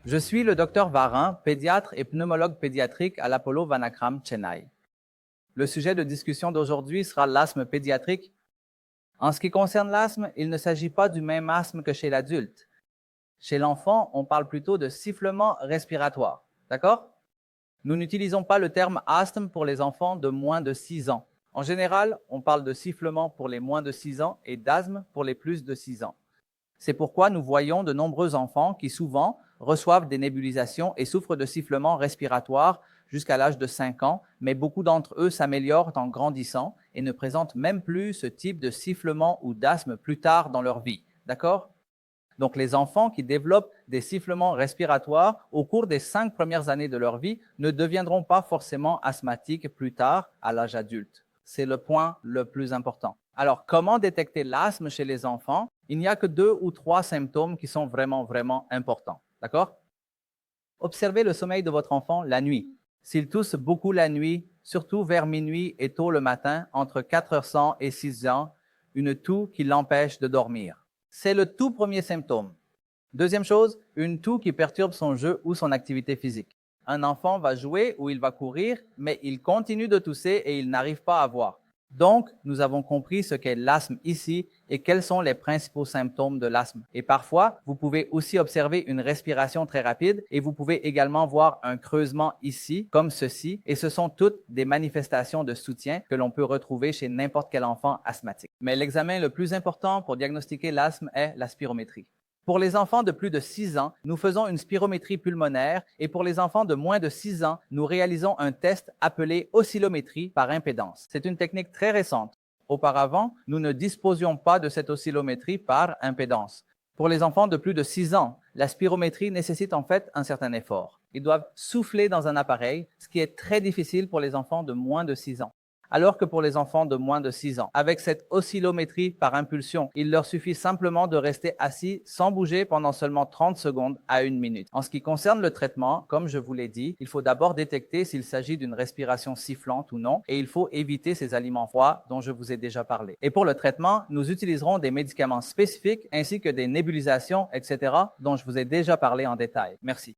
Je suis le docteur Varin, pédiatre et pneumologue pédiatrique à l'Apollo Vanakram, Chennai. Le sujet de discussion d'aujourd'hui sera l'asthme pédiatrique. En ce qui concerne l'asthme, il ne s'agit pas du même asthme que chez l'adulte. Chez l'enfant, on parle plutôt de sifflement respiratoire. D'accord? Nous n'utilisons pas le terme asthme pour les enfants de moins de 6 ans. En général, on parle de sifflement pour les moins de 6 ans et d'asthme pour les plus de 6 ans. C'est pourquoi nous voyons de nombreux enfants qui souvent reçoivent des nébulisations et souffrent de sifflements respiratoires jusqu'à l'âge de 5 ans, mais beaucoup d'entre eux s'améliorent en grandissant et ne présentent même plus ce type de sifflement ou d'asthme plus tard dans leur vie. D'accord? Donc, les enfants qui développent des sifflements respiratoires au cours des 5 premières années de leur vie ne deviendront pas forcément asthmatiques plus tard à l'âge adulte. C'est le point le plus important. Alors, comment détecter l'asthme chez les enfants? Il n'y a que 2 ou 3 symptômes qui sont vraiment importants. D'accord? Observez le sommeil de votre enfant la nuit. S'il tousse beaucoup la nuit, surtout vers minuit et tôt le matin, entre 4h100 et 6h, une toux qui l'empêche de dormir. C'est le tout premier symptôme. Deuxième chose, une toux qui perturbe son jeu ou son activité physique. Un enfant va jouer ou il va courir, mais il continue de tousser et il n'arrive pas à voir. Donc, nous avons compris ce qu'est l'asthme ici et quels sont les principaux symptômes de l'asthme. Et parfois, vous pouvez aussi observer une respiration très rapide et vous pouvez également voir un creusement ici, comme ceci, et ce sont toutes des manifestations de soutien que l'on peut retrouver chez n'importe quel enfant asthmatique. Mais l'examen le plus important pour diagnostiquer l'asthme est la spirométrie. Pour les enfants de plus de 6 ans, nous faisons une spirométrie pulmonaire et pour les enfants de moins de 6 ans, nous réalisons un test appelé oscillométrie par impédance. C'est une technique très récente. Auparavant, nous ne disposions pas de cette oscillométrie par impédance. Pour les enfants de plus de 6 ans, la spirométrie nécessite en fait un certain effort. Ils doivent souffler dans un appareil, ce qui est très difficile pour les enfants de moins de 6 ans. Alors que pour les enfants de moins de 6 ans, avec cette oscillométrie par impulsion, il leur suffit simplement de rester assis sans bouger pendant seulement 30 secondes à 1 minute. En ce qui concerne le traitement, comme je vous l'ai dit, il faut d'abord détecter s'il s'agit d'une respiration sifflante ou non et il faut éviter ces aliments froids dont je vous ai déjà parlé. Et pour le traitement, nous utiliserons des médicaments spécifiques ainsi que des nébulisations, etc., dont je vous ai déjà parlé en détail. Merci.